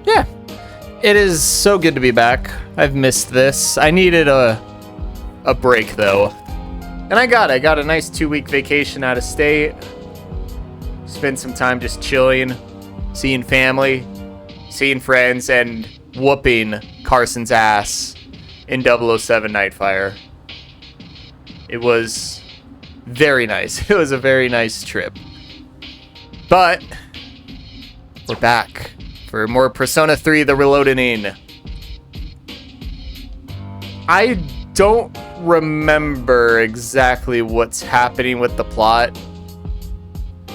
Yeah. It is so good to be back. I've missed this. I needed a break though. And I got a nice 2-week vacation out of state. Spent some time just chilling, seeing family, seeing friends, and whooping Carson's ass in 007 Nightfire. It was very nice. It was a very nice trip. But we're back for more Persona 3 The Reloading. I don't remember exactly what's happening with the plot,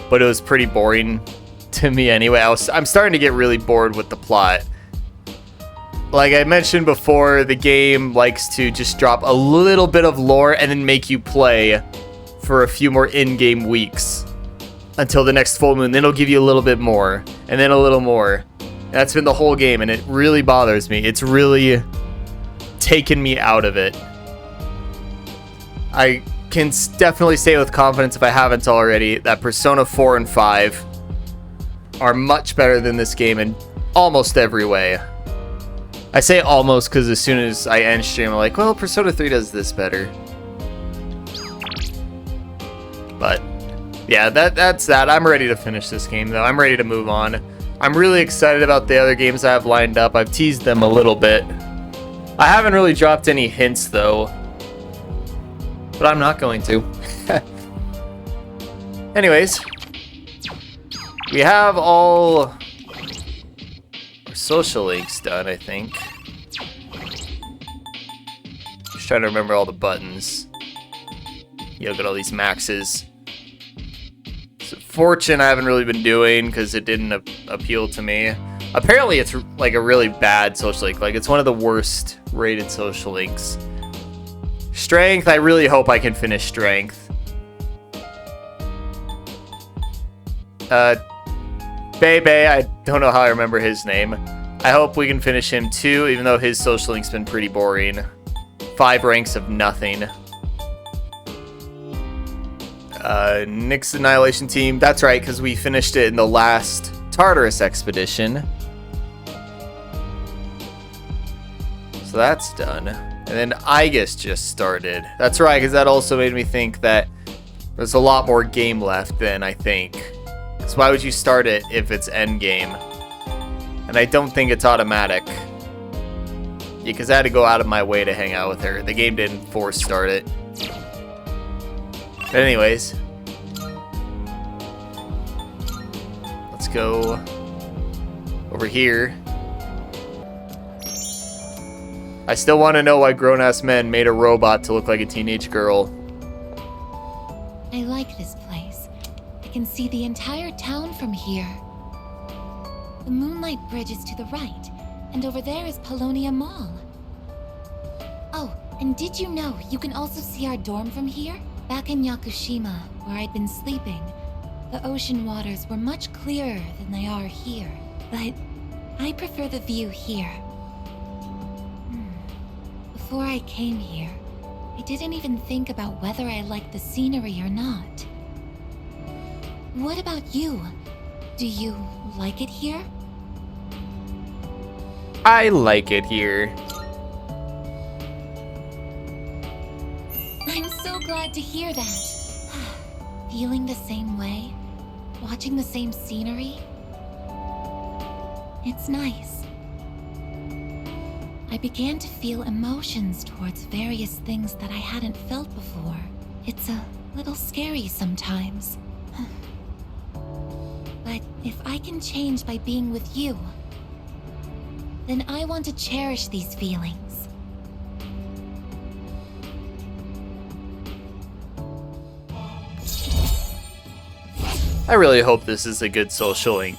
but it was pretty boring to me anyway. I'm starting to get really bored with the plot. Like I mentioned before, the game likes to just drop a little bit of lore and then make you play for a few more in-game weeks until the next full moon. Then it'll give you a little bit more, and then a little more. And that's been the whole game, and it really bothers me. It's really taken me out of it. I can definitely say with confidence, if I haven't already, that Persona 4 and 5 are much better than this game in almost every way. I say almost because as soon as I end stream, I'm like, well, Persona 3 does this better. But yeah, that's that. I'm ready to finish this game, though. I'm ready to move on. I'm really excited about the other games I have lined up. I've teased them a little bit. I haven't really dropped any hints, though. But I'm not going to. Anyways. We have all our social links done, I think. Just trying to remember all the buttons. You look at all these maxes. So Fortune I haven't really been doing because it didn't appeal to me. Apparently it's like a really bad social link. Like it's one of the worst rated social links. Strength, I really hope I can finish Strength. Bebe, I don't know how I remember his name. I hope we can finish him too, even though his social link's been pretty boring. 5 ranks of nothing. Nick's Annihilation Team, that's right, because we finished it in the last Tartarus expedition. So that's done. And then Aigis just started. That's right, because that also made me think that there's a lot more game left than I think. So why would you start it if it's endgame? And I don't think it's automatic. Yeah, because I had to go out of my way to hang out with her. The game didn't force start it. But anyways. Let's go over here. I still want to know why grown-ass men made a robot to look like a teenage girl. I like this place. I can see the entire town from here. The Moonlight Bridge is to the right, and over there is Polonia Mall. Oh, and did you know you can also see our dorm from here? Back in Yakushima, where I'd been sleeping, the ocean waters were much clearer than they are here. But I prefer the view here. Before I came here, I didn't even think about whether I liked the scenery or not. What about you? Do you like it here? I like it here. I'm so glad to hear that. Feeling the same way? Watching the same scenery? It's nice. I began to feel emotions towards various things that I hadn't felt before. It's a little scary sometimes. But if I can change by being with you, then I want to cherish these feelings. I really hope this is a good social link.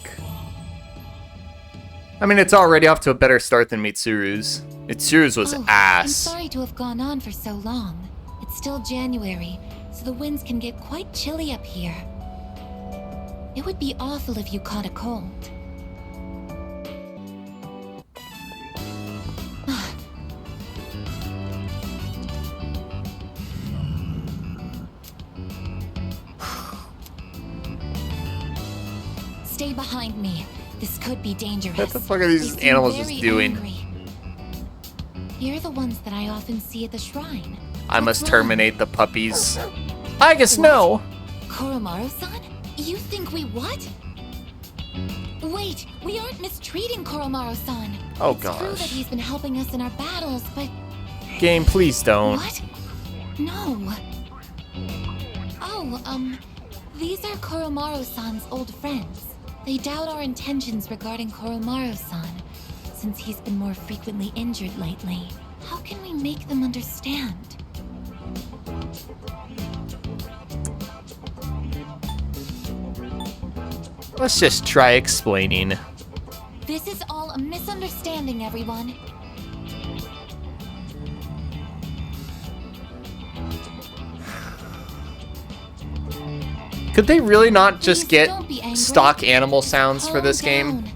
I mean, it's already off to a better start than Mitsuru's. Mitsuru's was ass. I'm sorry to have gone on for so long. It's still January, so the winds can get quite chilly up here. It would be awful if you caught a cold. stay behind me. This could be dangerous. What the fuck are these They seem animals just very doing? angry. You're the ones that I often see at the shrine. I must What's wrong? terminate the puppies. Aigis, no! Koromaru-san? You think we what? Wait, we aren't mistreating Koromaru-san. Oh, It's true that gosh. he's been helping us in our battles, but Game, please don't. what? No. Oh, these are Koromaru-san's old friends. They doubt our intentions regarding Koromaru-san, since he's been more frequently injured lately. How can we make them understand? Let's just try explaining. This is all a misunderstanding, everyone. Could they really not just Please get don't be angry. stock animal sounds for Calm this game? down.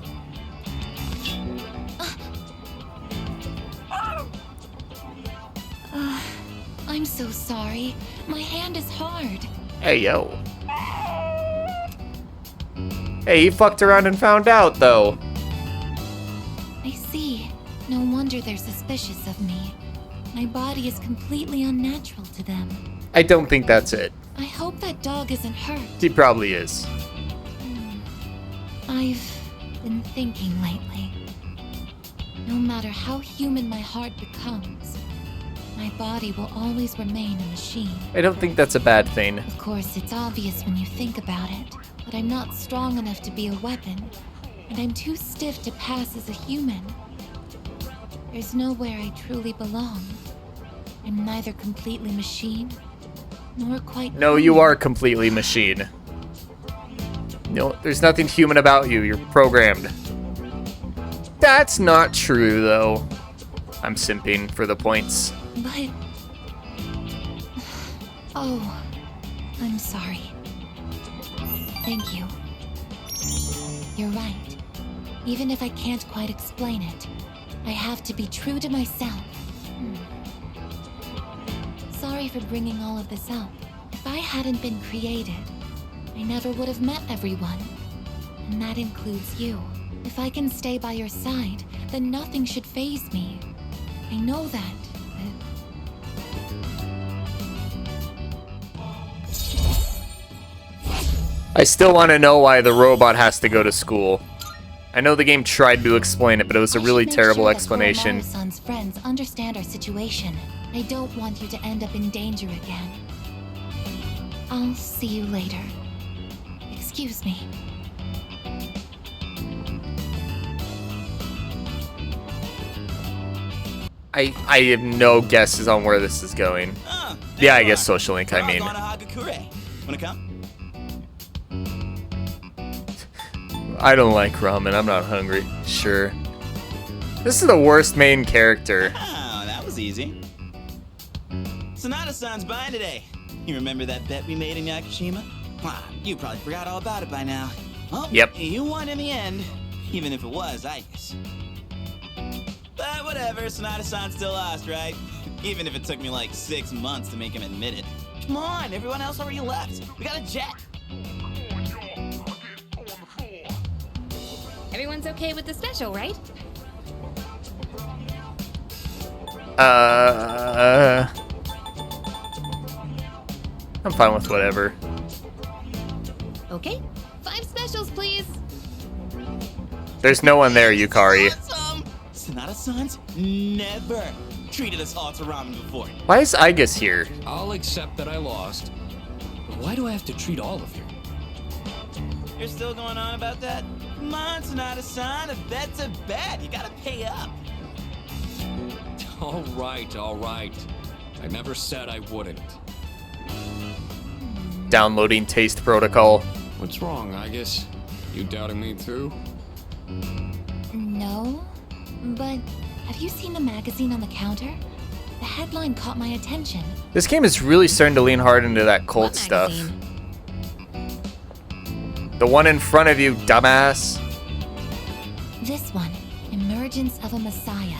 I'm so sorry. My hand is hard. Hey, yo. Hey, he fucked around and found out, though. I see. No wonder they're suspicious of me. My body is completely unnatural to them. I don't think that's it. I hope that dog isn't hurt. He probably is. I've been thinking lately. No matter how human my heart becomes, my body will always remain a machine. I don't think that's a bad thing. Of course, it's obvious when you think about it, but I'm not strong enough to be a weapon, and I'm too stiff to pass as a human. There's nowhere I truly belong. I'm neither completely machine, nor quite No, you are completely machine. No, there's nothing human about you. You're programmed. That's not true, though. I'm simping for the points. But... Oh, I'm sorry. Thank you. You're right. Even if I can't quite explain it, I have to be true to myself. Sorry for bringing all of this up. If I hadn't been created, I never would have met everyone. And that includes you. If I can stay by your side, then nothing should faze me. I know that, I still want to know why the robot has to go to school. I know the game tried to explain it, but it was a I really should make terrible sure that explanation. Koromaru-san's friends understand our situation. I don't want you to end up in danger again. I'll see you later. Excuse me. I have no guesses on where this is going. Yeah, I guess Social Link, I mean. Wanna come? I don't like ramen, I'm not hungry. Sure. This is the worst main character. Oh, that was easy. Sonata-san's buying today. You remember that bet we made in Yakushima? Ah, you probably forgot all about it by now. Well, Yep. You won in the end, even if it was Aigis. But whatever, Sonata-san still lost, right? Even if it took me like 6 months to make him admit it. Come on, everyone else already left. We got a jet. Everyone's okay with the special, right? I'm fine with whatever. Okay. 5 specials, please. There's no one there, Yukari. Awesome! Sonata-san's never treated us all to ramen before. Why is Aigis here? I'll accept that I lost. But why do I have to treat all of you? You're still going on about that? Come on, Sonata-san, a bet's a bet. You gotta pay up. All right, all right. I never said I wouldn't. Downloading Taste Protocol. What's wrong, Aigis? You doubting me too? No, but have you seen the magazine on the counter? The headline caught my attention. This game is really starting to lean hard into that cult What stuff. magazine? The one in front of you, dumbass. This one, Emergence of a Messiah.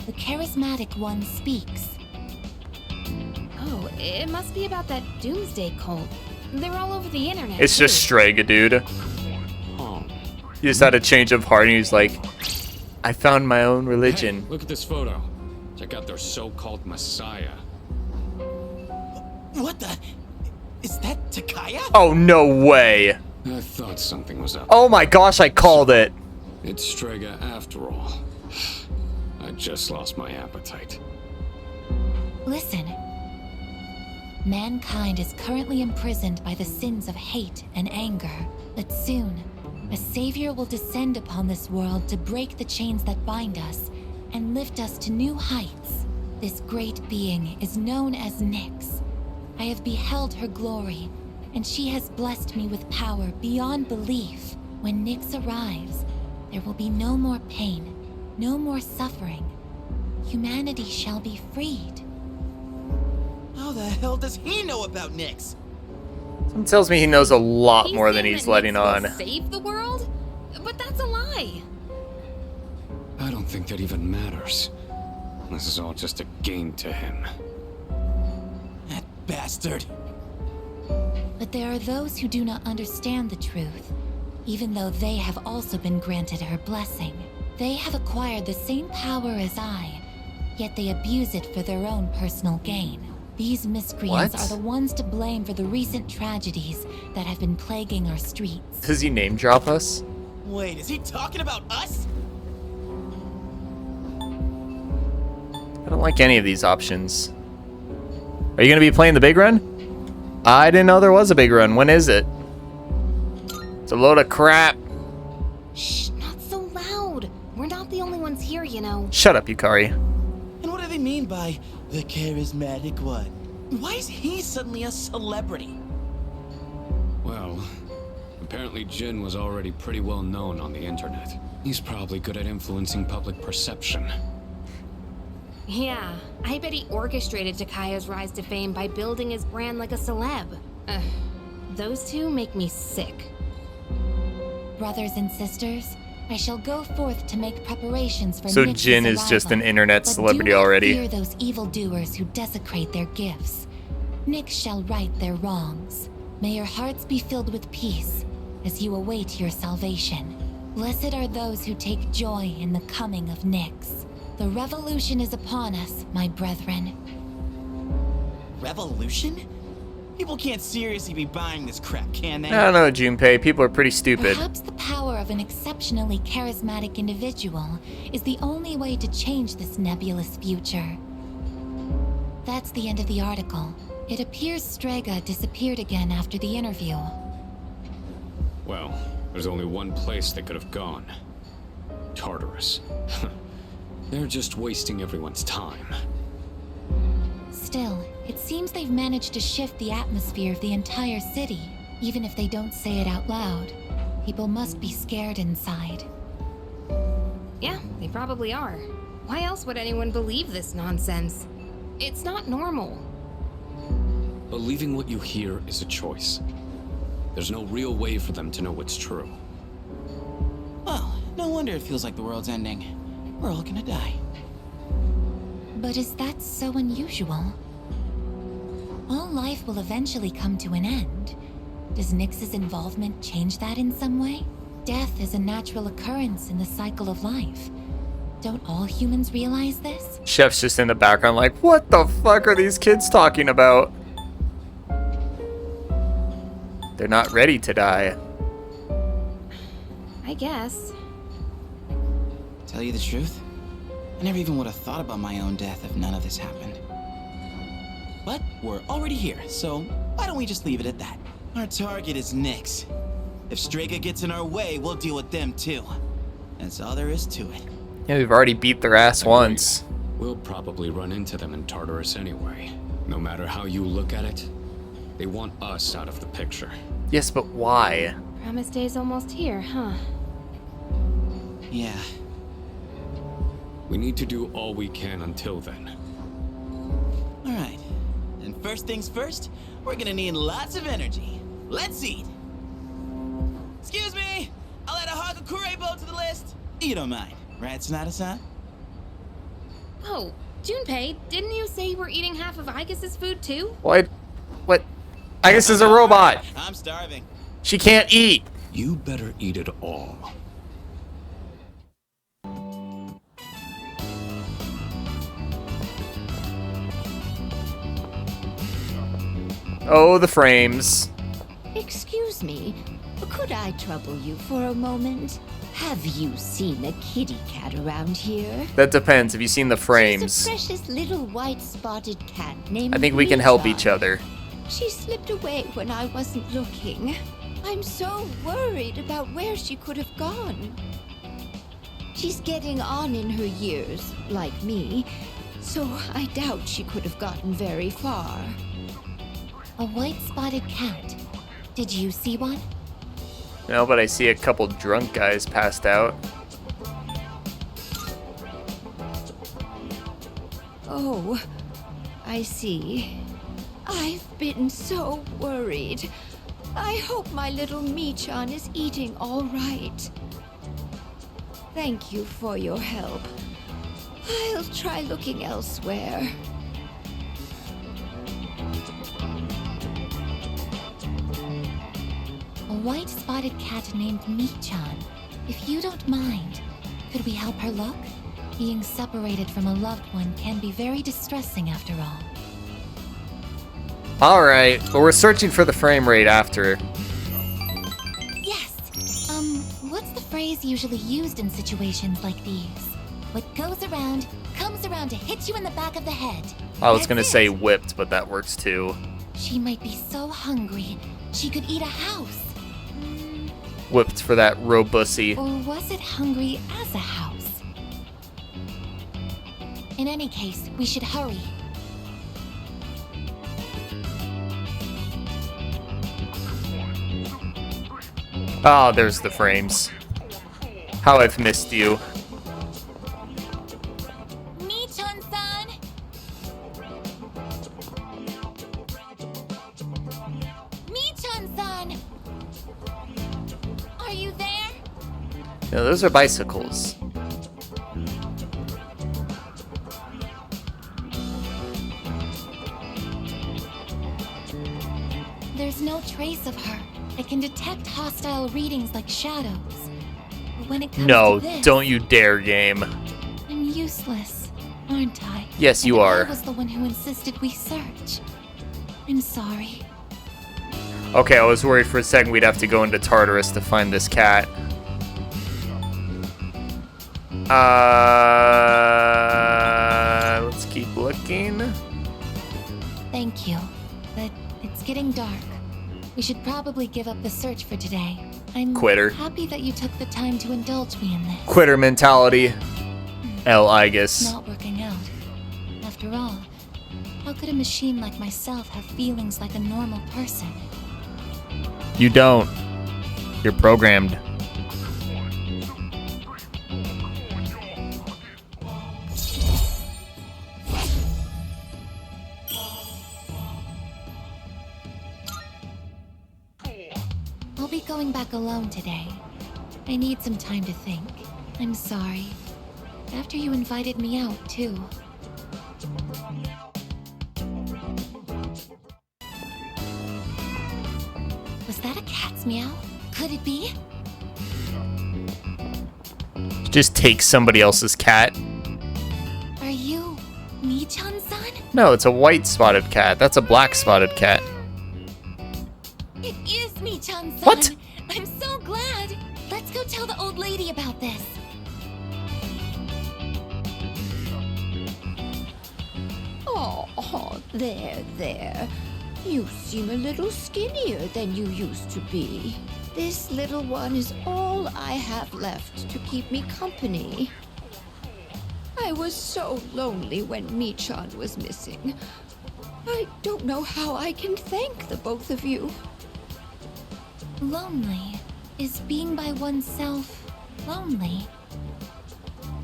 The charismatic one speaks. Oh, it must be about that doomsday cult. They're all over the internet. It's just too. Strega, dude. Oh, He just had a change of heart and he's like, I found my own religion. Hey, look at this photo. Check out their so-called messiah. What the? Is that Takaya? Oh, no way. I thought something was up. Oh my gosh, I called it. It's Strega after all. I just lost my appetite. Listen. Mankind is currently imprisoned by the sins of hate and anger, but soon, a savior will descend upon this world to break the chains that bind us and lift us to new heights. This great being is known as Nyx. I have beheld her glory, and she has blessed me with power beyond belief. When Nyx arrives, there will be no more pain, no more suffering. Humanity shall be freed. How the hell does he know about Nyx? Someone tells me he knows a lot more than saying he's that letting Nyx on. will save the world? But that's a lie. I don't think that even matters. This is all just a game to him. That bastard. But there are those who do not understand the truth, even though they have also been granted her blessing. They have acquired the same power as I, yet they abuse it for their own personal gain. These miscreants What? are the ones to blame for the recent tragedies that have been plaguing our streets. Does he name drop us? Wait, is he talking about us? I don't like any of these options. Are you gonna be playing the big run? I didn't know there was a big run. When is it? It's a load of crap. Shh, not so loud. We're not the only ones here, you know. Shut up, Yukari. And what do they mean by the charismatic one? Why is he suddenly a celebrity? Well, apparently Jin was already pretty well known on the internet. He's probably good at influencing public perception. Yeah, I bet he orchestrated Takaya's rise to fame by building his brand like a celeb. Ugh, those two make me sick. Brothers and sisters, I shall go forth to make preparations for So Nyx's Jin is just an arrival. internet But celebrity do not already. fear those evildoers who desecrate their gifts. Nyx shall right their wrongs. May your hearts be filled with peace as you await your salvation. Blessed are those who take joy in the coming of Nyx. The revolution is upon us, my brethren. Revolution? People can't seriously be buying this crap, can they? I don't know, Junpei. People are pretty stupid. Perhaps the power of an exceptionally charismatic individual is the only way to change this nebulous future. That's the end of the article. It appears Strega disappeared again after the interview. Well, there's only one place they could have gone. Tartarus. They're just wasting everyone's time. Still, it seems they've managed to shift the atmosphere of the entire city. Even if they don't say it out loud, people must be scared inside. Yeah, they probably are. Why else would anyone believe this nonsense? It's not normal. Believing what you hear is a choice. There's no real way for them to know what's true. Well, no wonder it feels like the world's ending. We're all gonna die. But is that so unusual? All life will eventually come to an end. Does Nyx's involvement change that in some way? Death is a natural occurrence in the cycle of life. Don't all humans realize this? Chef's just in the background like, what the fuck are these kids talking about? They're not ready to die. I guess. Tell you the truth, I never even would have thought about my own death if none of this happened. But we're already here, so why don't we just leave it at that? Our target is Nyx. If Strega gets in our way, we'll deal with them too. That's all there is to it. Yeah, we've already beat their ass once. We'll probably run into them in Tartarus anyway. No matter how you look at it, they want us out of the picture. Yes, but why? Promise Day's almost here, huh? Yeah. We need to do all we can until then. Alright. And first things first, we're gonna need lots of energy. Let's eat. Excuse me! I'll add a Hagakure bow to the list. You don't mind, right, Sonata-san? Oh, Junpei, didn't you say you were eating half of Aigis' food too? What? What? I guess is a robot. I'm starving. She can't eat. You better eat it all. Oh, the frames. Excuse me, could I trouble you for a moment? Have you seen a kitty cat around here? That depends. Have you seen the She's frames? a precious little white spotted cat named I think we can help Mia. each other. She slipped away when I wasn't looking. I'm so worried about where she could have gone. She's getting on in her years, like me, so I doubt she could have gotten very far. A white-spotted cat. Did you see one? No, but I see a couple drunk guys passed out. Oh, I see. I've been so worried. I hope my little Michan is eating all right. Thank you for your help. I'll try looking elsewhere. A white-spotted cat named Michan. If you don't mind, could we help her look? Being separated from a loved one can be very distressing after all. Alright, but we're searching for the frame rate after. Yes! What's the phrase usually used in situations like these? What goes around, comes around to hit you in the back of the head. I was That's gonna it. say whipped, but that works too. She might be so hungry, she could eat a house. Whipped for that robussy. Or was it hungry as a house? In any case, we should hurry. Oh, there's the frames. How I've missed you. Michan-san! Michan-san! Are you there? No, those are bicycles. There's no trace of her. I can detect hostile readings like shadows. But when it comes No, to this, don't you dare, game. I'm useless, aren't I? Yes, you And are. I was the one who insisted we search. I'm sorry. Okay, I was worried for a second we'd have to go into Tartarus to find this cat. Let's keep looking. Thank you, but it's getting dark. We should probably give up the search for today. I'm Quitter. happy that you took the time to indulge me in this. Quitter mentality. L. Aigis. Not working out. After all, how could a machine like myself have feelings like a normal person? You don't. You're programmed. I'll be going back alone today. I need some time to think. I'm sorry. After you invited me out, too. Was that a cat's meow? Could it be? Just take somebody else's cat. Are you Michan-san? No, it's a white spotted cat. That's a black spotted cat. It is Michan-san! What? I'm so glad! Let's go tell the old lady about this. Oh, there. You seem a little skinnier than you used to be. This little one is all I have left to keep me company. I was so lonely when Michan was missing. I don't know how I can thank the both of you. Lonely? Is being by oneself lonely?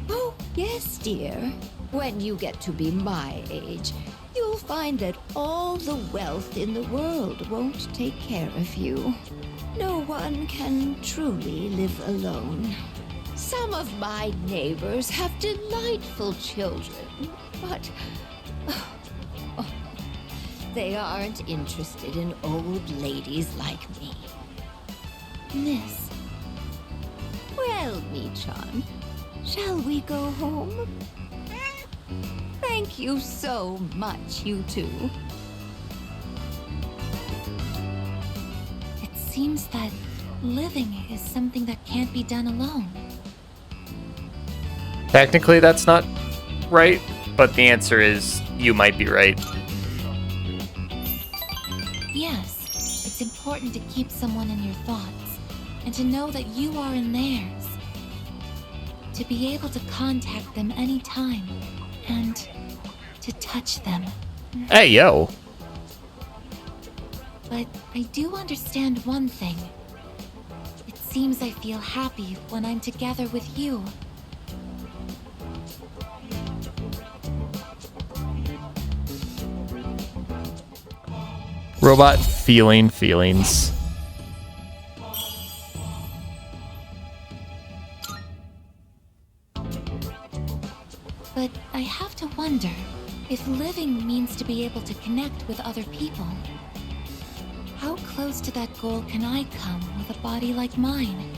Oh, yes, dear. When you get to be my age, you'll find that all the wealth in the world won't take care of you. No one can truly live alone. Some of my neighbors have delightful children, but they aren't interested in old ladies like me. Miss, Well, Michan, shall we go home? Thank you so much, you two. seems that living is something that can't be done alone. Technically, that's not right, but the answer is you might be right. Yes, it's important to keep someone in your thoughts, and to know that you are in theirs. To be able to contact them anytime, and to touch them. Hey, yo. But I do understand one thing. It seems I feel happy when I'm together with you. Robot feeling feelings. But I have to wonder if living means to be able to connect with other people. How close to that goal can I come with a body like mine?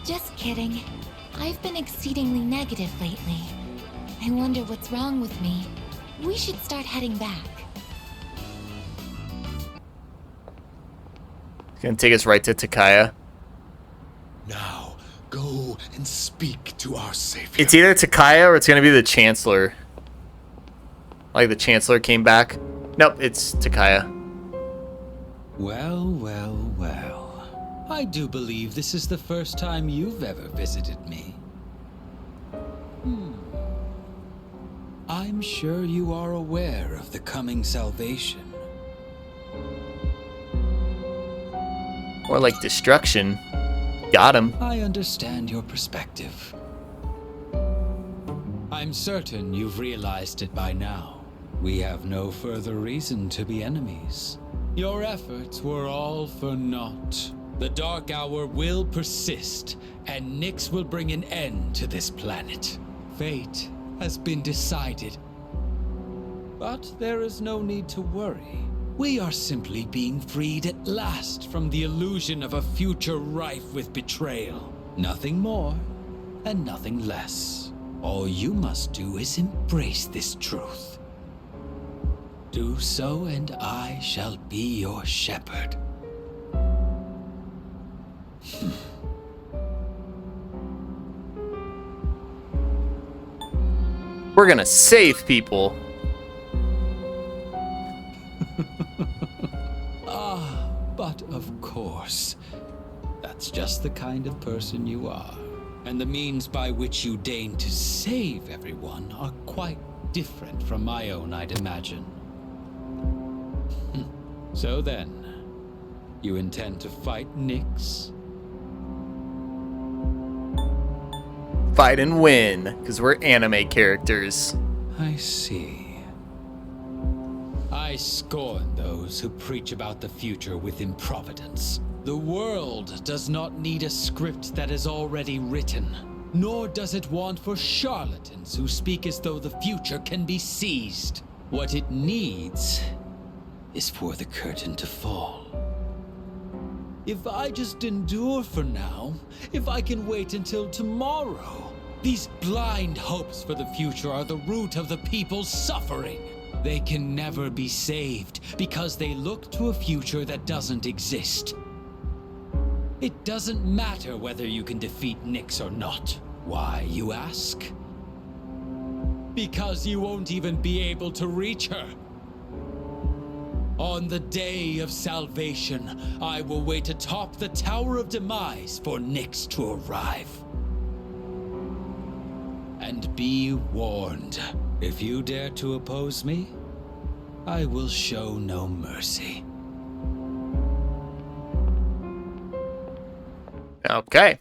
Just kidding. I've been exceedingly negative lately. I wonder what's wrong with me. We should start heading back. It's gonna take us right to Takaya. Now, go and speak to our savior. It's either Takaya or it's gonna be the Chancellor. Like the Chancellor came back. Nope, it's Takaya. Well, well, well. I do believe this is the first time you've ever visited me. I'm sure you are aware of the coming salvation. Or like destruction. Got him. I understand your perspective. I'm certain you've realized it by now. We have no further reason to be enemies. Your efforts were all for naught. The Dark Hour will persist, and Nyx will bring an end to this planet. Fate has been decided. But there is no need to worry. We are simply being freed at last from the illusion of a future rife with betrayal. Nothing more, and nothing less. All you must do is embrace this truth. Do so, and I shall be your shepherd. We're gonna save people. But of course, that's just the kind of person you are. And the means by which you deign to save everyone are quite different from my own, I'd imagine. So then, you intend to fight Nyx? Fight and win, because we're anime characters. I see. I scorn those who preach about the future with improvidence. The world does not need a script that is already written, nor does it want for charlatans who speak as though the future can be seized. What it needs is for the curtain to fall. If I just endure for now, if I can wait until tomorrow, these blind hopes for the future are the root of the people's suffering. They can never be saved because they look to a future that doesn't exist. It doesn't matter whether you can defeat Nyx or not. Why, you ask? Because you won't even be able to reach her. On the day of salvation, I will wait atop the Tower of Demise for Nyx to arrive. And be warned, if you dare to oppose me, I will show no mercy. Okay.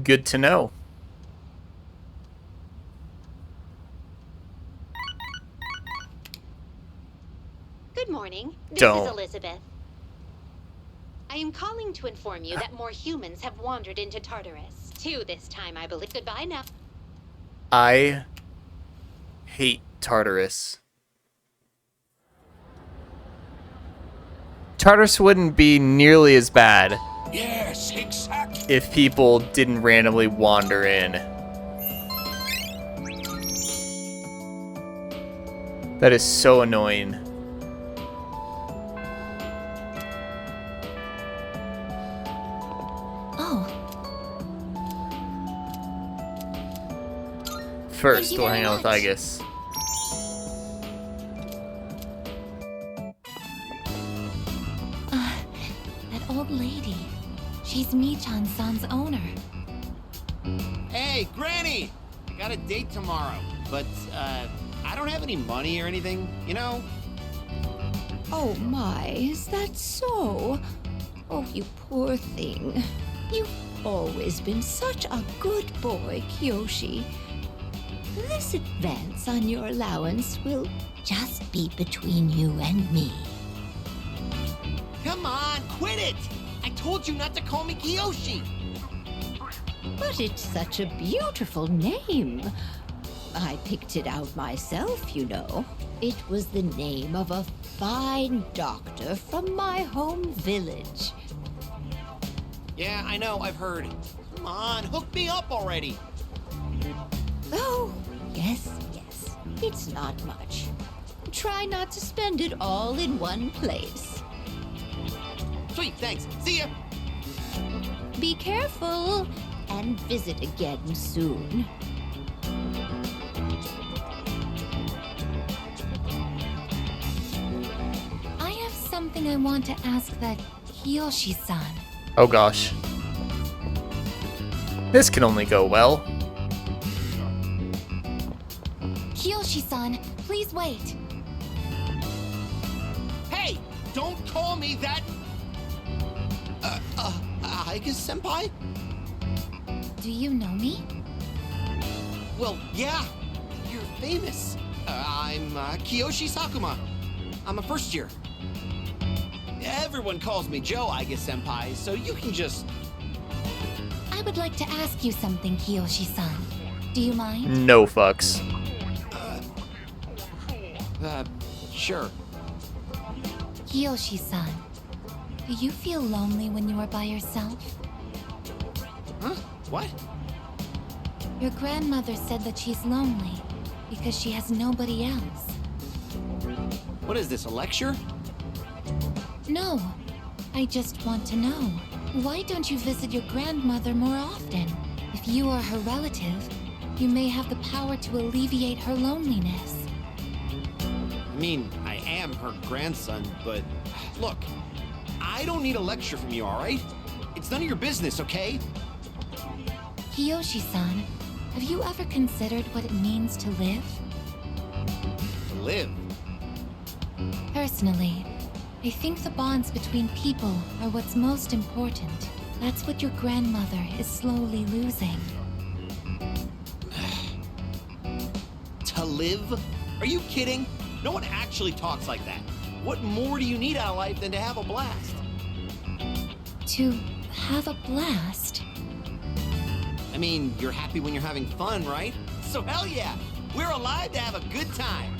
Good to know. Good morning. This Don't. is Elizabeth. I am calling to inform you that more humans have wandered into Tartarus. 2 this time, I believe. Goodbye now. I hate Tartarus. Tartarus wouldn't be nearly as bad Yes, exactly. if people didn't randomly wander in. That is so annoying. Oh, First, Thank you we'll very hang out with much. Aigis. that old lady. She's Michan-san's owner. Hey, Granny! I got a date tomorrow, but, I don't have any money or anything, you know? Oh my, is that so? Oh, you poor thing. You've always been such a good boy, Kyoshi. This advance on your allowance will just be between you and me. Come on, quit it! I told you not to call me Kiyoshi! But it's such a beautiful name. I picked it out myself, you know. It was the name of a fine doctor from my home village. Yeah, I know, I've heard. Come on, hook me up already! Oh, yes. It's not much. Try not to spend it all in one place. Sweet, thanks. See ya! Be careful and visit again soon. I have something I want to ask that Kiyoshi-san. Oh gosh. This can only go well. Kiyoshi-san, please wait. Hey! Don't call me that! Aigis senpai? Do you know me? Well, yeah. You're famous. I'm, Kiyoshi Sakuma. I'm a first year. Everyone calls me Joe, Aigis senpai, so you can just... I would like to ask you something, Kiyoshi-san. Do you mind? No fucks. Sure. Kiyoshi-san, do you feel lonely when you are by yourself? Huh? What? Your grandmother said that she's lonely because she has nobody else. What is this, a lecture? No, I just want to know. Why don't you visit your grandmother more often? If you are her relative, you may have the power to alleviate her loneliness. I mean, I am her grandson, but look, I don't need a lecture from you, alright? It's none of your business, okay? Kiyoshi-san, have you ever considered what it means to live? Live. Personally, I think the bonds between people are what's most important. That's what your grandmother is slowly losing. To live? Are you kidding? No one actually talks like that. What more do you need out of life than to have a blast? To have a blast? I mean, you're happy when you're having fun, right? So hell yeah! We're alive to have a good time!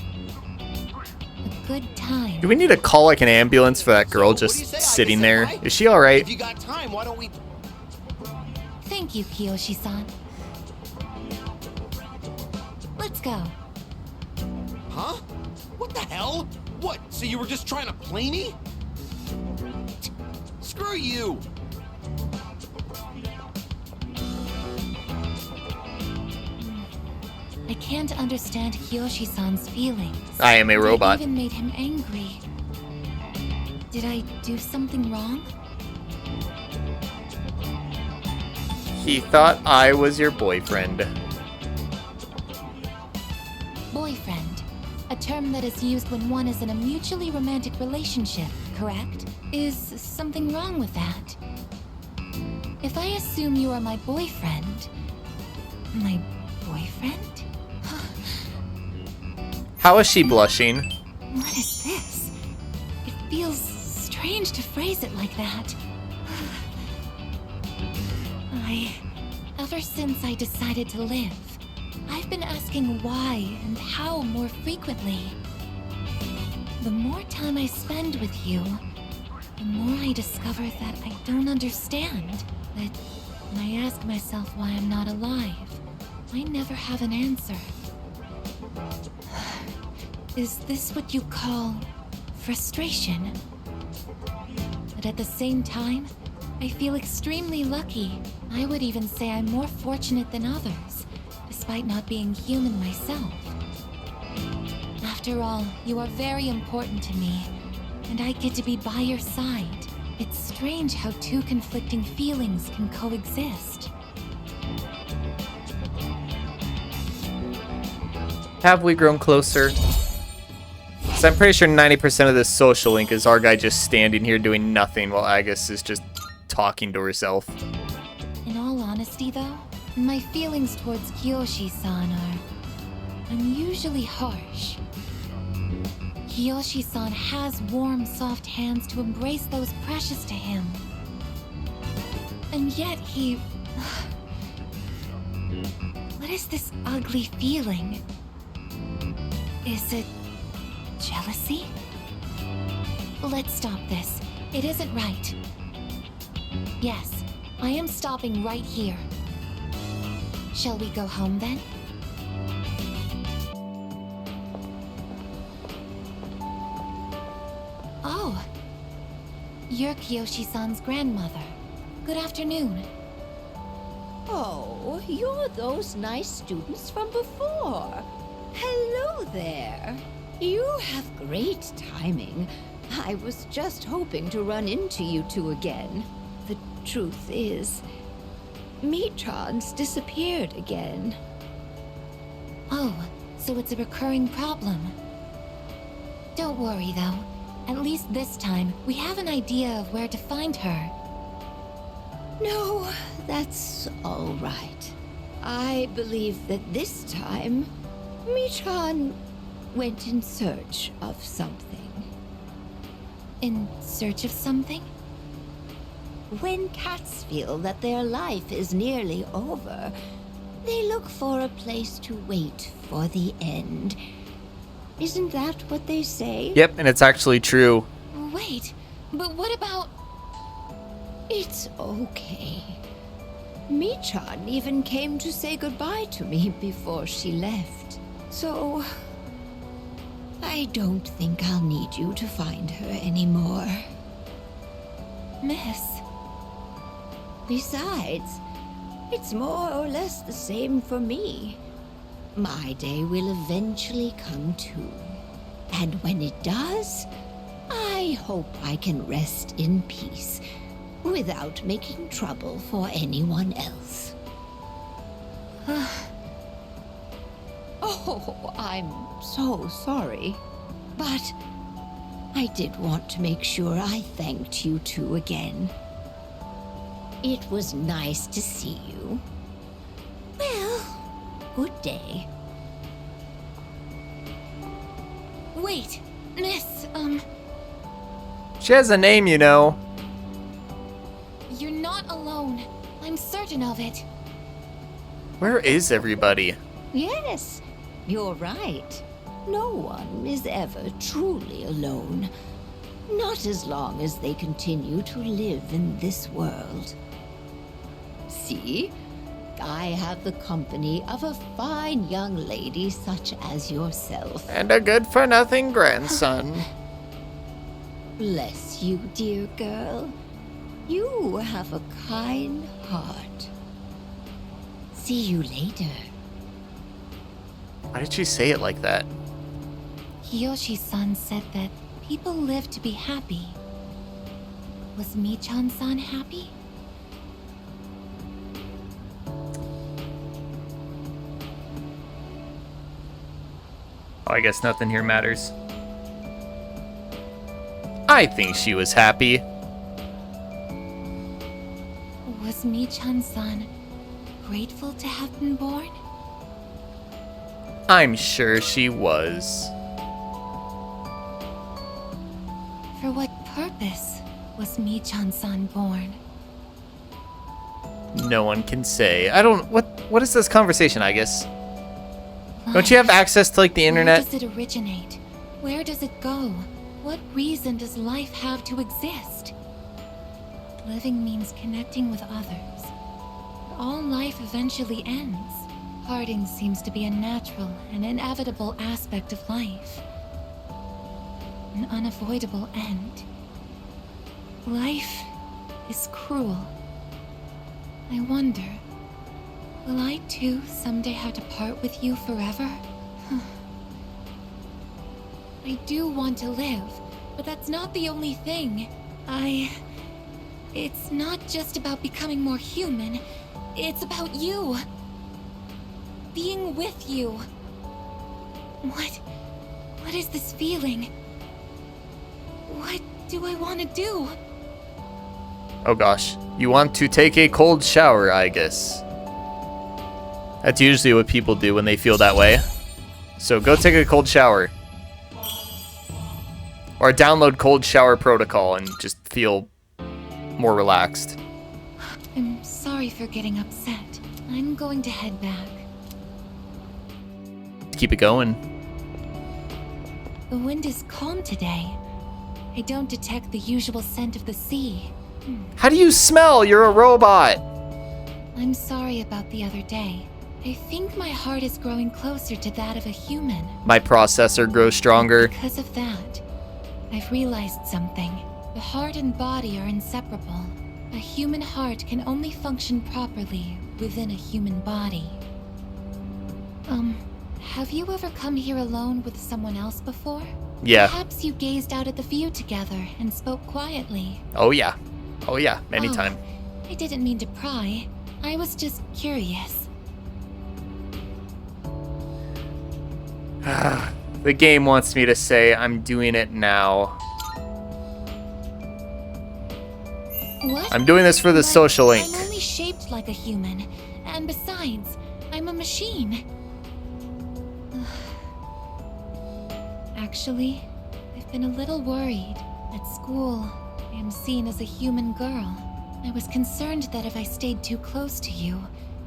A good time. Do we need to call like an ambulance for that girl So, what do you just say, sitting Aigis there? senpai? Is she alright? If you got time, why don't we... Thank you, Kiyoshi-san. Let's go. Huh? What the hell? What, so you were just trying to play me? Screw you! I can't understand Kiyoshi-san's feelings. I am a robot. It even made him angry. Did I do something wrong? He thought I was your boyfriend. Boyfriend. A term that is used when one is in a mutually romantic relationship, correct? Is something wrong with that? If I assume you are my boyfriend... My boyfriend? How is she blushing? What is this? It feels strange to phrase it like that. Ever since I decided to live, I've been asking why and how more frequently. The more time I spend with you, the more I discover that I don't understand. That when I ask myself why I'm not alive, I never have an answer. Is this what you call frustration? But at the same time, I feel extremely lucky. I would even say I'm more fortunate than others, despite not being human myself. After all, you are very important to me, and I get to be by your side. It's strange how two conflicting feelings can coexist. Have we grown closer? So I'm pretty sure 90% of this social link is our guy just standing here doing nothing while Aigis is just talking to herself. In all honesty, though, my feelings towards Kiyoshi-san are unusually harsh. Kiyoshi-san has warm, soft hands to embrace those precious to him. And yet he... What is this ugly feeling? Is it jealousy? Let's stop this. It isn't right. Yes, I am stopping right here. Shall we go home then? Oh, you're Kiyoshi-san's grandmother. Good afternoon. Oh, you're those nice students from before. Hello there. You have great timing. I was just hoping to run into you two again. The truth is, Michan's disappeared again. Oh, so it's a recurring problem. Don't worry, though. At least this time, we have an idea of where to find her. No, that's all right. I believe that this time, Michan went in search of something. In search of something? When cats feel that their life is nearly over, they look for a place to wait for the end. Isn't that what they say? Yep, and it's actually true. Wait, but what about... It's okay. Michan even came to say goodbye to me before she left. So... I don't think I'll need you to find her anymore. Miss... Besides, it's more or less the same for me. My day will eventually come too. And when it does, I hope I can rest in peace without making trouble for anyone else. Oh, I'm so sorry. But I did want to make sure I thanked you two again. It was nice to see you. Well, good day. Wait, Miss, She has a name, you know. You're not alone. I'm certain of it. Where is everybody? Yes, you're right. No one is ever truly alone. Not as long as they continue to live in this world. See? I have the company of a fine young lady such as yourself. And a good-for-nothing grandson. Bless you, dear girl. You have a kind heart. See you later. Why did she say it like that? Kiyoshi-san said that people live to be happy. Was Michan-san happy? Oh, I guess nothing here matters. I think she was happy. Was Michan-san grateful to have been born? I'm sure she was. For what purpose was Michan-san born? No one can say. I don't... What is this conversation, I guess? Don't you have access to, like, the internet? Where does it originate? Where does it go? What reason does life have to exist? Living means connecting with others. All life eventually ends. Parting seems to be a natural and inevitable aspect of life. an unavoidable end. Life is cruel. I wonder, will I too someday have to part with you forever? I do want to live, but that's not the only thing. It's not just about becoming more human. It's about you. Being with you. What is this feeling? What do I want to do? Oh gosh. You want to take a cold shower, Aigis. That's usually what people do when they feel that way. So go take a cold shower. Or download cold shower protocol and just feel more relaxed. I'm sorry for getting upset. I'm going to head back. Keep it going. The wind is calm today. I don't detect the usual scent of the sea. How do you smell? You're a robot. I'm sorry about the other day. I think my heart is growing closer to that of a human. My processor grows stronger. Because of that, I've realized something. The heart and body are inseparable. A human heart can only function properly within a human body. Have you ever come here alone with someone else before? Yeah. Perhaps you gazed out at the view together and spoke quietly. Oh yeah. Oh yeah, many times. I didn't mean to pry. I was just curious. The game wants me to say I'm doing it now. What? I'm doing this for the social link. I'm only shaped like a human. And besides, I'm a machine. Actually, I've been a little worried. At school, I am seen as a human girl. I was concerned that if I stayed too close to you,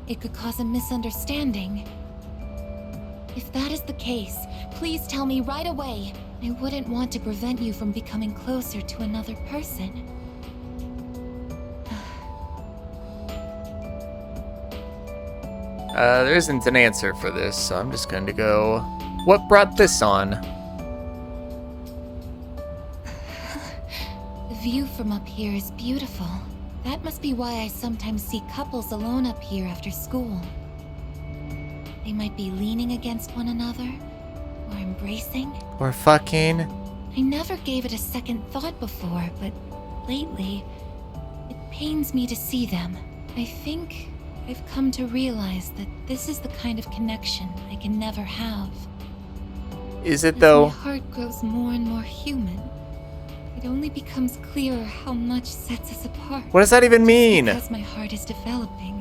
it could cause a misunderstanding. If that is the case, please tell me right away. I wouldn't want to prevent you from becoming closer to another person. There isn't an answer for this, so I'm just going to go... What brought this on? The view from up here is beautiful. That must be why I sometimes see couples alone up here after school. They might be leaning against one another, or embracing. Or fucking. I never gave it a second thought before, but lately, it pains me to see them. I think I've come to realize that this is the kind of connection I can never have. Is it though? As my heart grows more and more human, it only becomes clearer how much sets us apart. What does that even mean? Because my heart is developing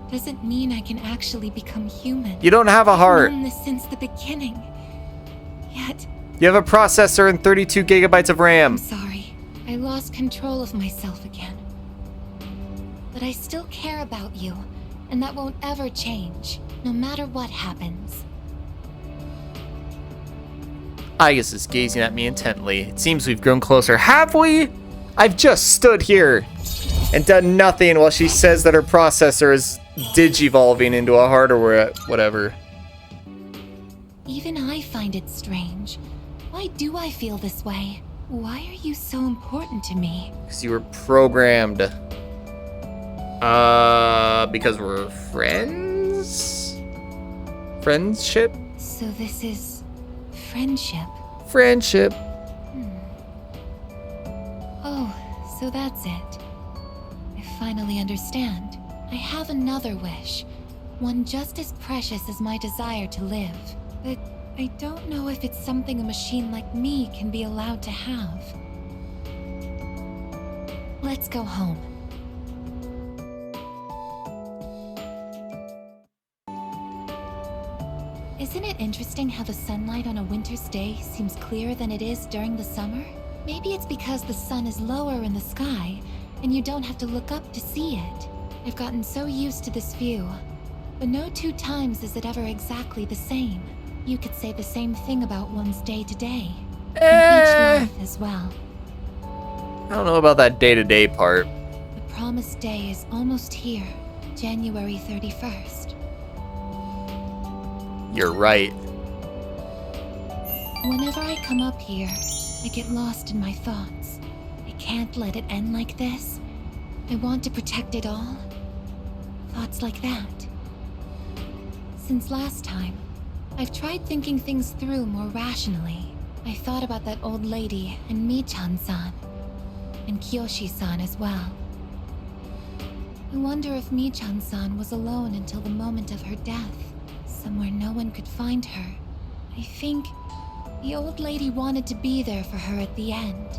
doesn't mean I can actually become human. You don't have a heart. I've known this since the beginning. Yet... You have a processor and 32 gigabytes of RAM. I'm sorry. I lost control of myself again. But I still care about you, and that won't ever change, no matter what happens. Aigis is gazing at me intently. It seems we've grown closer. Have we? I've just stood here and done nothing while she says that her processor is digivolving into a heart or whatever. Even I find it strange. Why do I feel this way? Why are you so important to me? Because you were programmed. Because we're friends? Friendship? So this is friendship. Friendship. Oh, so that's it. I finally understand. I have another wish. One just as precious as my desire to live. But I don't know if it's something a machine like me can be allowed to have. Let's go home. Isn't it interesting how the sunlight on a winter's day seems clearer than it is during the summer? Maybe it's because the sun is lower in the sky, and you don't have to look up to see it. I've gotten so used to this view, but no two times is it ever exactly the same. You could say the same thing about one's day-to-day. And each life as well. I don't know about that day-to-day part. The promised day is almost here, January 31st. You're right. Whenever I come up here, I I get lost in my thoughts. I can't let it end like this. I want to protect it all. Thoughts like that. Since last time, I've tried thinking things through more rationally. I thought about that old lady and Michan-san, and Kyoshi-san as well. I wonder if Michan-san was alone until the moment of her death, somewhere no one could find her. I think the old lady wanted to be there for her at the end.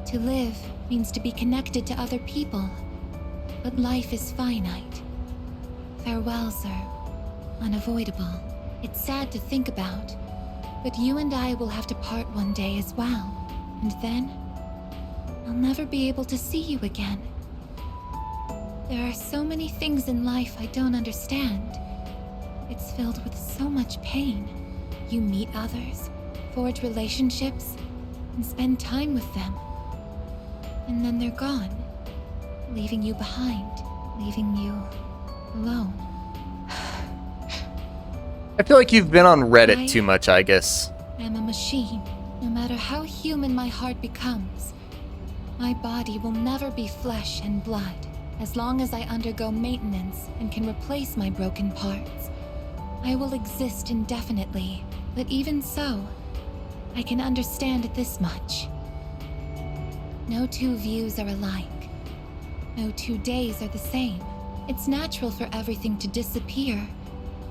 To live means to be connected to other people, but life is finite. Farewells are unavoidable. It's sad to think about, but you and I will have to part one day as well, and then I'll never be able to see you again. There are so many things in life I don't understand. It's filled with so much pain. You meet others, forge relationships, and spend time with them. And then they're gone, leaving you behind, leaving you alone. I feel like you've been on Reddit too much, Aigis. I'm a machine. No matter how human my heart becomes, my body will never be flesh and blood. As long as I undergo maintenance and can replace my broken parts, I will exist indefinitely. But even so, I can understand this much. No two views are alike. No 2 days are the same. It's natural for everything to disappear,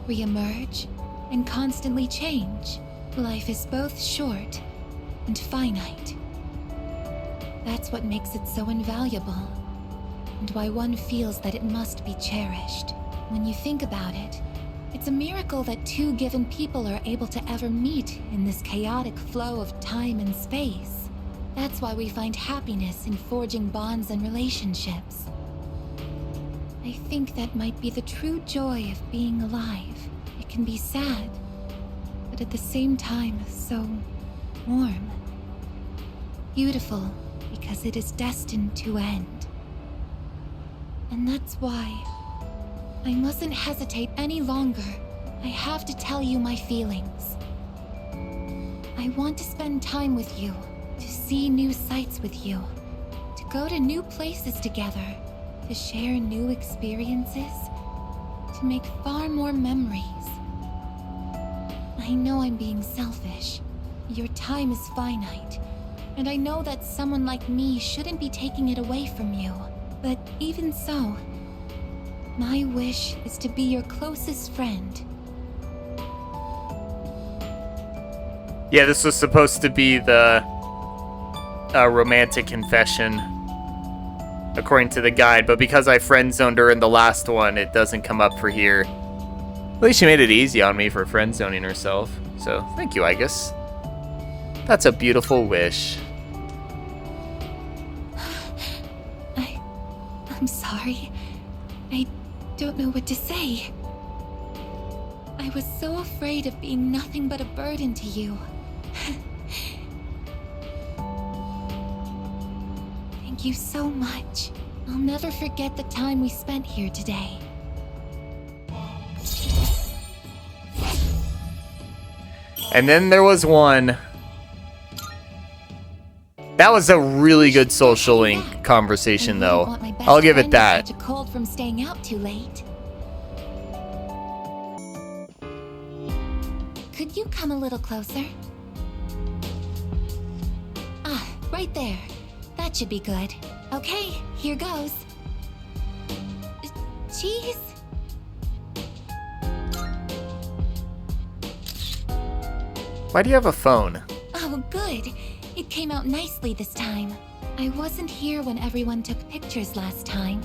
re-emerge, and constantly change. Life is both short and finite. That's what makes it so invaluable, and why one feels that it must be cherished. When you think about it, it's a miracle that two given people are able to ever meet in this chaotic flow of time and space. That's why we find happiness in forging bonds and relationships. I think that might be the true joy of being alive. It can be sad, but at the same time, so warm. Beautiful, because it is destined to end. And that's why I mustn't hesitate any longer. I have to tell you my feelings. I want to spend time with you, to see new sights with you, to go to new places together, to share new experiences, to make far more memories. I know I'm being selfish. Your time is finite, and I know that someone like me shouldn't be taking it away from you. But even so, my wish is to be your closest friend. Yeah, this was supposed to be the romantic confession, according to the guide, but because I friend-zoned her in the last one, it doesn't come up for here. At least she made it easy on me for friend-zoning herself, so thank you, Aigis. That's a beautiful wish. I'm sorry. I don't know what to say. I was so afraid of being nothing but a burden to you. Thank you so much. I'll never forget the time we spent here today. And then there was one. That was a really good social link conversation, though. I'll give it that. Catch a cold from staying out too late. Could you come a little closer? Ah, right there. That should be good. Okay, here goes. Cheese? Why do you have a phone? Oh, good. It came out nicely this time. I wasn't here when everyone took pictures last time.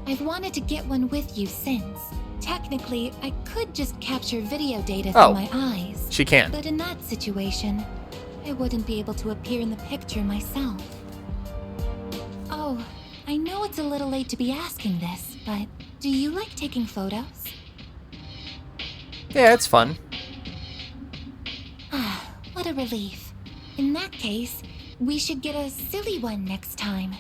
I've wanted to get one with you since. Technically, I could just capture video data through my eyes. She can. But in that situation, I wouldn't be able to appear in the picture myself. Oh, I know it's a little late to be asking this, but do you like taking photos? Yeah, it's fun. Ah, what a relief. In that case, we should get a silly one next time.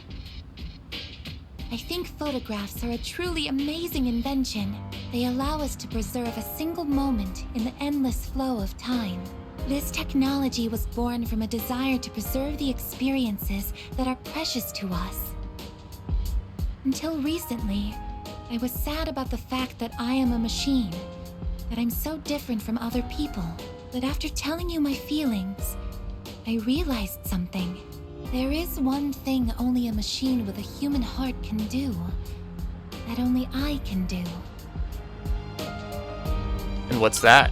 I think photographs are a truly amazing invention. They allow us to preserve a single moment in the endless flow of time. This technology was born from a desire to preserve the experiences that are precious to us. Until recently, I was sad about the fact that I am a machine, that I'm so different from other people. But after telling you my feelings, I realized something. There is one thing only a machine with a human heart can do, that only I can do. And what's that?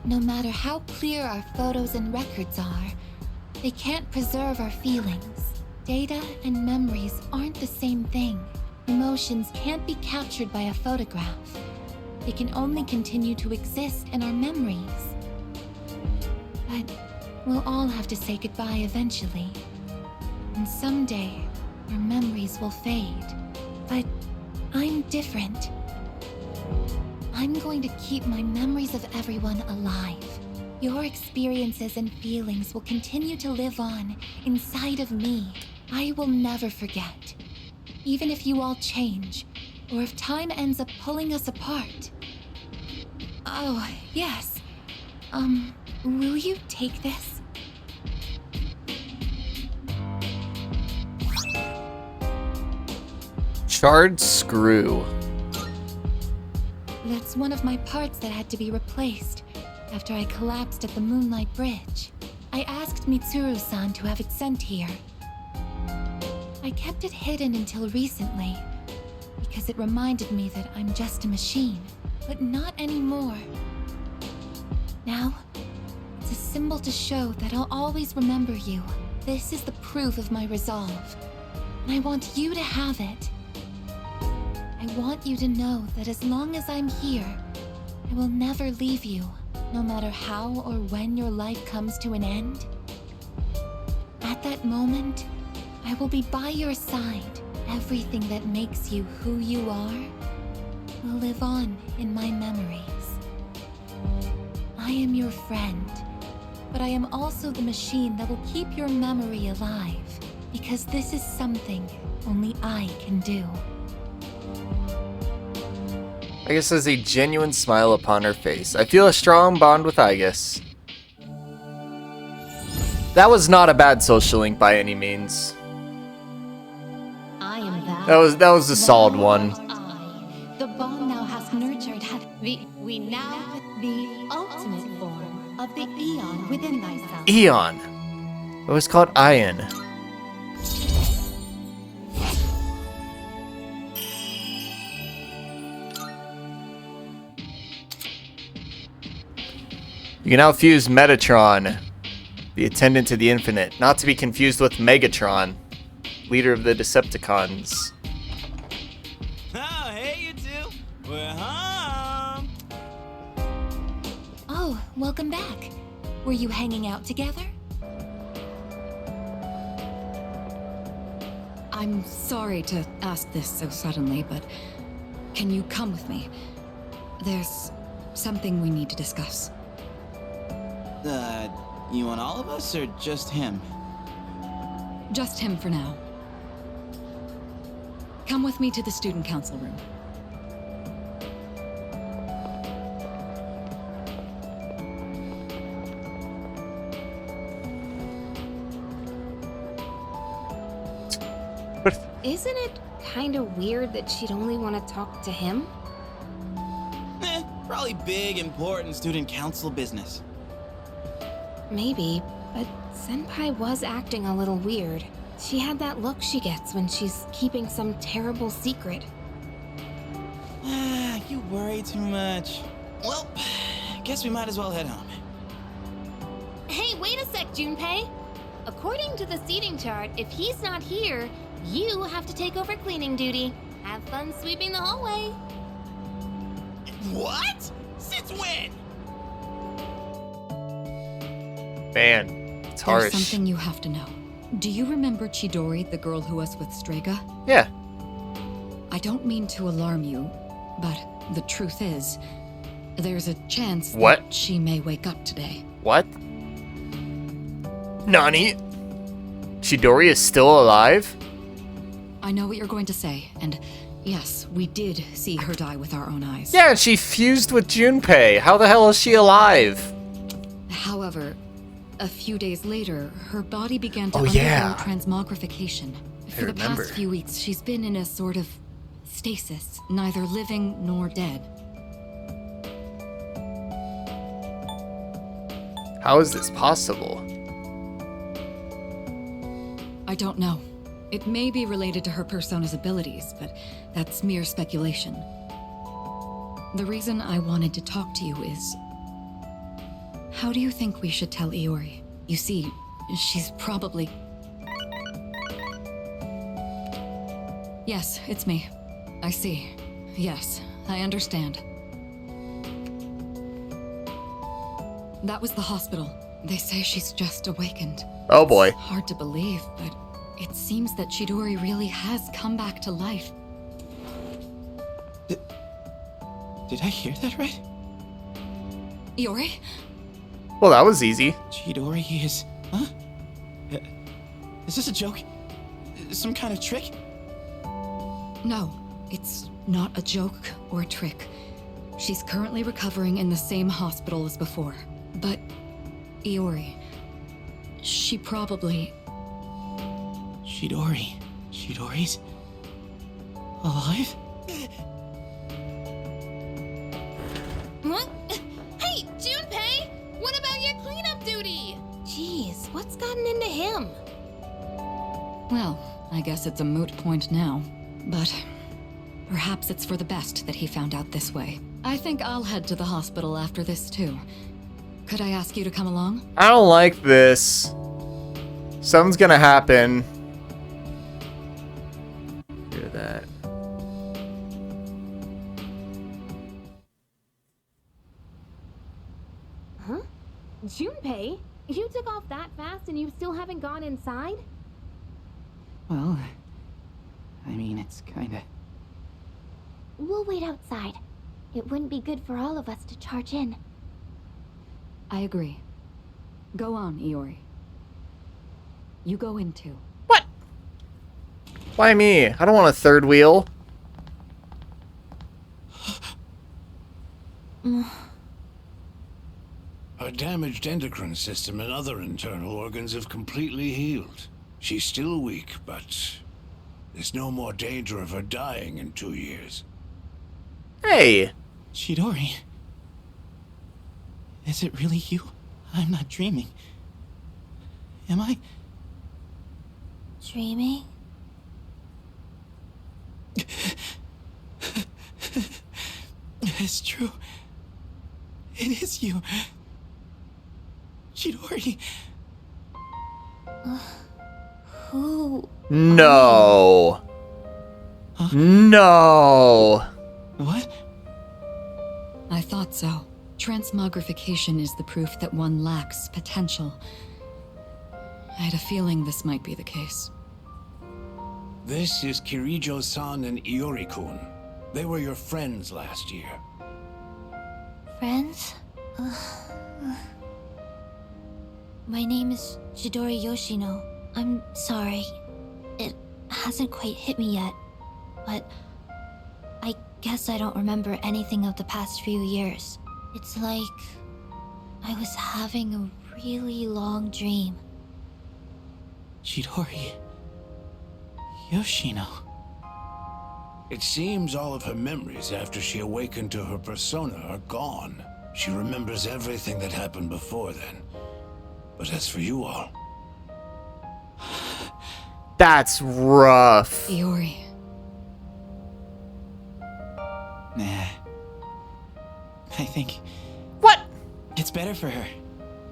No matter how clear our photos and records are, they can't preserve our feelings. Data and memories aren't the same thing. Emotions can't be captured by a photograph. They can only continue to exist in our memories. But we'll all have to say goodbye eventually. And someday, our memories will fade. But I'm different. I'm going to keep my memories of everyone alive. Your experiences and feelings will continue to live on inside of me. I will never forget. Even if you all change, or if time ends up pulling us apart. Oh, yes. Will you take this? Charred screw. That's one of my parts that had to be replaced after I collapsed at the Moonlight Bridge. I asked Mitsuru-san to have it sent here. I kept it hidden until recently, because it reminded me that I'm just a machine, but not anymore. Now, it's a symbol to show that I'll always remember you. This is the proof of my resolve, and I want you to have it. I want you to know that as long as I'm here, I will never leave you, no matter how or when your life comes to an end. At that moment, I will be by your side. Everything that makes you who you are will live on in my memories. I am your friend, but I am also the machine that will keep your memory alive, because this is something only I can do. Aigis has a genuine smile upon her face. I feel a strong bond with Aigis. That was not a bad social link by any means. I am that. That was a solid one. The bond now has nurtured we now have the ultimate form of the Eon within thyself. Eon. It was called Ion. You can now fuse Metatron, the attendant to the infinite, not to be confused with Megatron, leader of the Decepticons. Oh, hey, you two. We're home. Oh, welcome back. Were you hanging out together? I'm sorry to ask this so suddenly, but can you come with me? There's something we need to discuss. You want all of us or just him? Just him for now. Come with me to the student council room. Isn't it kind of weird that she'd only want to talk to him? Probably big, important student council business. Maybe, but Senpai was acting a little weird. She had that look she gets when she's keeping some terrible secret. You worry too much. Well, guess we might as well head home. Hey, wait a sec, Junpei! According to the seating chart, if he's not here, you have to take over cleaning duty. Have fun sweeping the hallway. What? Since when? Man, it's harsh. There's something you have to know. Do you remember Chidori, the girl who was with Strega? Yeah. I don't mean to alarm you, but the truth is, there's a chance that she may wake up today. What? Nani? Chidori is still alive? I know what you're going to say, and yes, we did see her die with our own eyes. Yeah, and she fused with Junpei. How the hell is she alive? However, a few days later, her body began to yeah. undergo transmogrification. For the remember. past few weeks, she's been in a sort of stasis, neither living nor dead. How is this possible? I don't know. It may be related to her persona's abilities, but that's mere speculation. The reason I wanted to talk to you is... How do you think we should tell Iori? You see, she's probably... Yes, it's me. I see. Yes, I understand. That was the hospital. They say she's just awakened. Oh boy. It's hard to believe, but it seems that Chidori really has come back to life. Did I hear that right? Iori? Well, that was easy. Chidori is... Huh? Is this a joke? Some kind of trick? No, it's not a joke or a trick. She's currently recovering in the same hospital as before. But, Iori, she probably... Chidori's... alive? What? Hey, Junpei! What about your cleanup duty? Jeez, what's gotten into him? Well, I guess it's a moot point now. But perhaps it's for the best that he found out this way. I think I'll head to the hospital after this too. Could I ask you to come along? I don't like this. Something's gonna happen. Hear that. Huh? Junpei? You took off that fast and you still haven't gone inside? Well, I mean, it's kinda... We'll wait outside. It wouldn't be good for all of us to charge in. I agree. Go on, Iori. You go in too. What? Why me? I don't want a third wheel. Her damaged endocrine system and other internal organs have completely healed. She's still weak, but there's no more danger of her dying in 2 years. Hey. Chidori. Is it really you? I'm not dreaming. Am I? Dreaming? It's true. It is you. Chidori. Who? No. Huh? No. What? I thought so. Transmogrification is the proof that one lacks potential. I had a feeling this might be the case. This is Kirijo-san and Iori-kun. They were your friends last year. Friends? My name is Chidori Yoshino. I'm sorry. It hasn't quite hit me yet, but I guess I don't remember anything of the past few years. It's like I was having a really long dream. Chidori. Yoshino. It seems all of her memories after she awakened to her persona are gone. She remembers everything that happened before then. But as for you all... That's rough. Iori. Nah. I think... What? It's better for her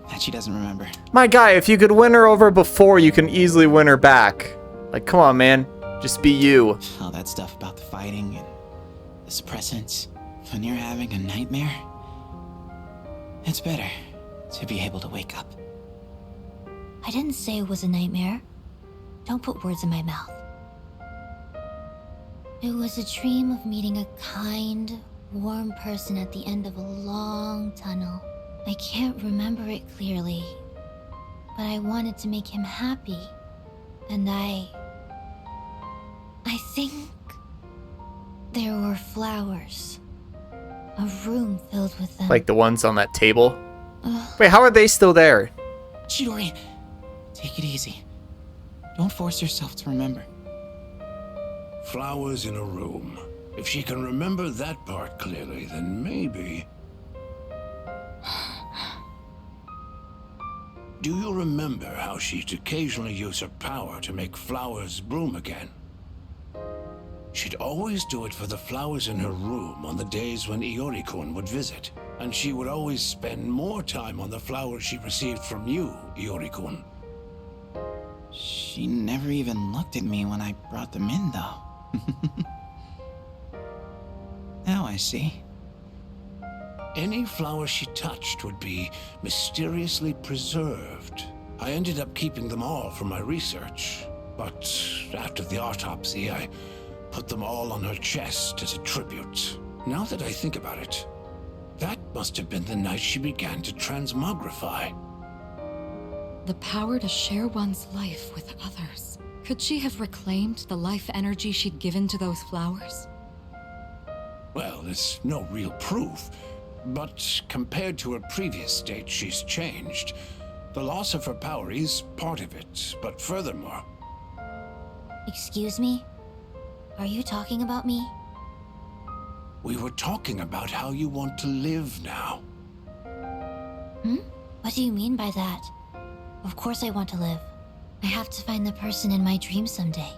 that she doesn't remember. My guy, if you could win her over before, you can easily win her back. Like, come on, man. Just be you. All that stuff about the fighting and the suppressants. When you're having a nightmare, it's better to be able to wake up. I didn't say it was a nightmare. Don't put words in my mouth. It was a dream of meeting a kind, warm person at the end of a long tunnel. I can't remember it clearly, but I wanted to make him happy. And I I think there were flowers. A room filled with them. Like the ones on that table? Wait, how are they still there? Chidori, take it easy. Don't force yourself to remember. Flowers in a room. If she can remember that part clearly, then maybe... Do you remember how she'd occasionally use her power to make flowers bloom again? She'd always do it for the flowers in her room on the days when Iori-kun would visit. And she would always spend more time on the flowers she received from you, Iori-kun. She never even looked at me when I brought them in, though. Now I see. Any flower she touched would be mysteriously preserved. I ended up keeping them all for my research. But after the autopsy, I put them all on her chest as a tribute. Now that I think about it, that must have been the night she began to transmogrify. The power to share one's life with others. Could she have reclaimed the life energy she'd given to those flowers? Well, there's no real proof, but compared to her previous state, she's changed. The loss of her power is part of it, but furthermore... Excuse me? Are you talking about me? We were talking about how you want to live now. What do you mean by that? Of course I want to live. I have to find the person in my dream someday.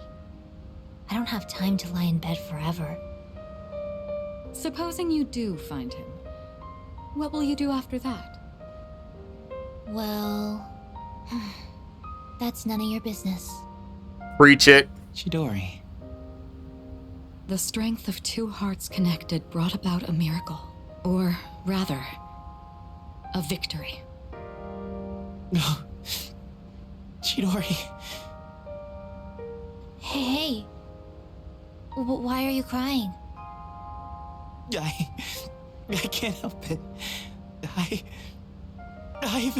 I don't have time to lie in bed forever. Supposing you do find him, what will you do after that? Well... that's none of your business. Preach it. Chidori. The strength of two hearts connected brought about a miracle. Or, rather, a victory. No. Chidori. Hey. Why are you crying? I can't help it. I've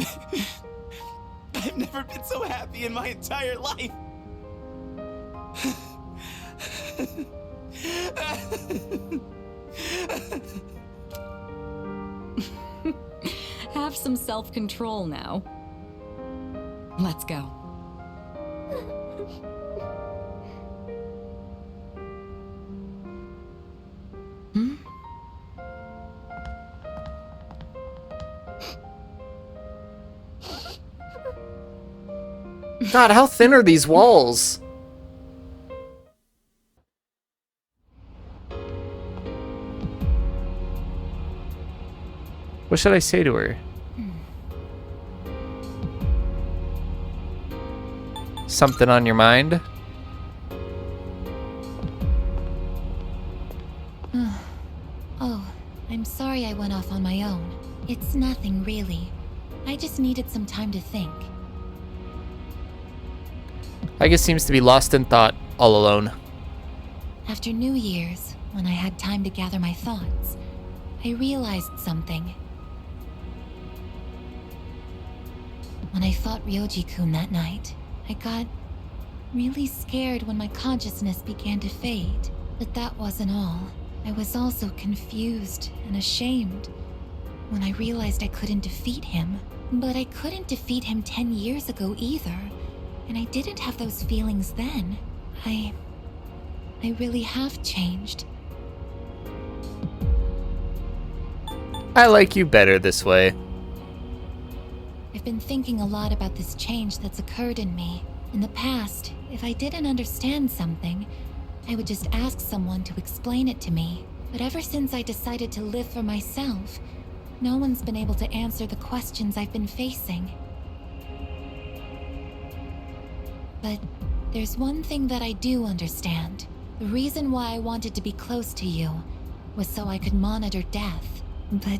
never been so happy in my entire life. Have some self-control now. Let's go. God, how thin are these walls? What should I say to her? Something on your mind? Oh, I'm sorry I went off on my own. It's nothing, really. I just needed some time to think. Aigis seems to be lost in thought, all alone. After New Year's, when I had time to gather my thoughts, I realized something. When I fought Ryoji-kun that night, I got really scared when my consciousness began to fade. But that wasn't all. I was also confused and ashamed when I realized I couldn't defeat him. But I couldn't defeat him 10 years ago either. And I didn't have those feelings then. I really have changed. I like you better this way. I've been thinking a lot about this change that's occurred in me. In the past, if I didn't understand something, I would just ask someone to explain it to me. But ever since I decided to live for myself, no one's been able to answer the questions I've been facing. But there's one thing that I do understand. The reason why I wanted to be close to you was so I could monitor death. But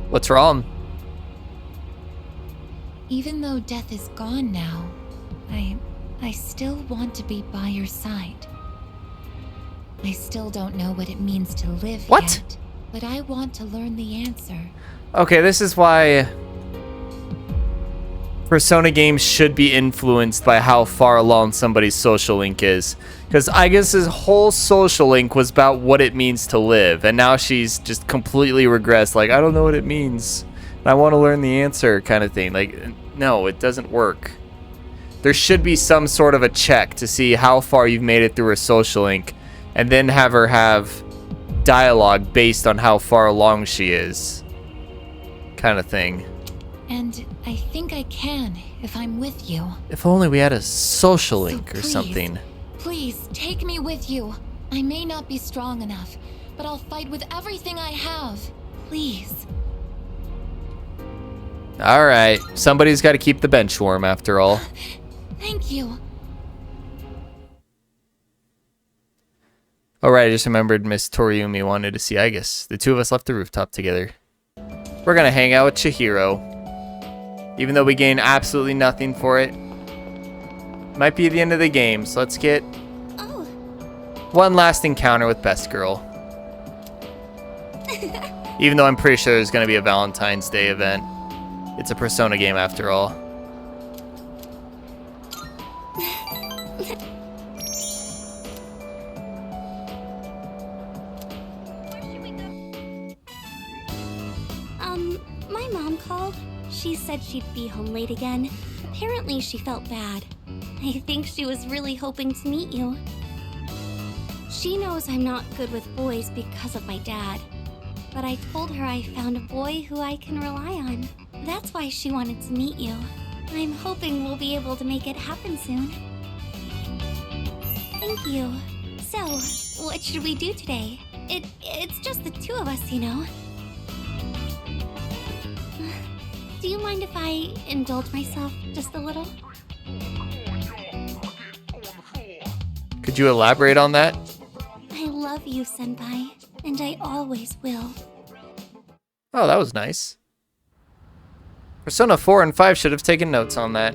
What's wrong? even though death is gone now, I still want to be by your side. I still don't know what it means to live yet, but I want to learn the answer. Okay, this is why Persona games should be influenced by how far along somebody's social link is. Because Aigis' whole social link was about what it means to live. And now she's just completely regressed. Like, I don't know what it means. I want to learn the answer kind of thing. Like, no, it doesn't work. There should be some sort of a check to see how far you've made it through a social link. And then have her have dialogue based on how far along she is. Kind of thing. And I think I can if I'm with you. If only we had a social link So or please, something. Please, take me with you. I may not be strong enough, but I'll fight with everything I have. Please. Alright, somebody's got to keep the bench warm after all. Thank you. Alright, I just remembered Miss Toriumi wanted to see Aigis. The two of us left the rooftop together. We're gonna hang out with Chihiro. Even though we gain absolutely nothing for it. Might be the end of the game, so let's get one last encounter with Best Girl. Even though I'm pretty sure there's gonna be a Valentine's Day event. It's a Persona game after all. My mom called. She said she'd be home late again. Apparently she felt bad. I think she was really hoping to meet you. She knows I'm not good with boys because of my dad. But I told her I found a boy who I can rely on. That's why she wanted to meet you. I'm hoping we'll be able to make it happen soon. Thank you. So, what should we do today? It's just the two of us, you know. Do you mind if I indulge myself just a little? Could you elaborate on that? I love you, Senpai, and I always will. Oh, that was nice. Persona 4 and 5 should have taken notes on that.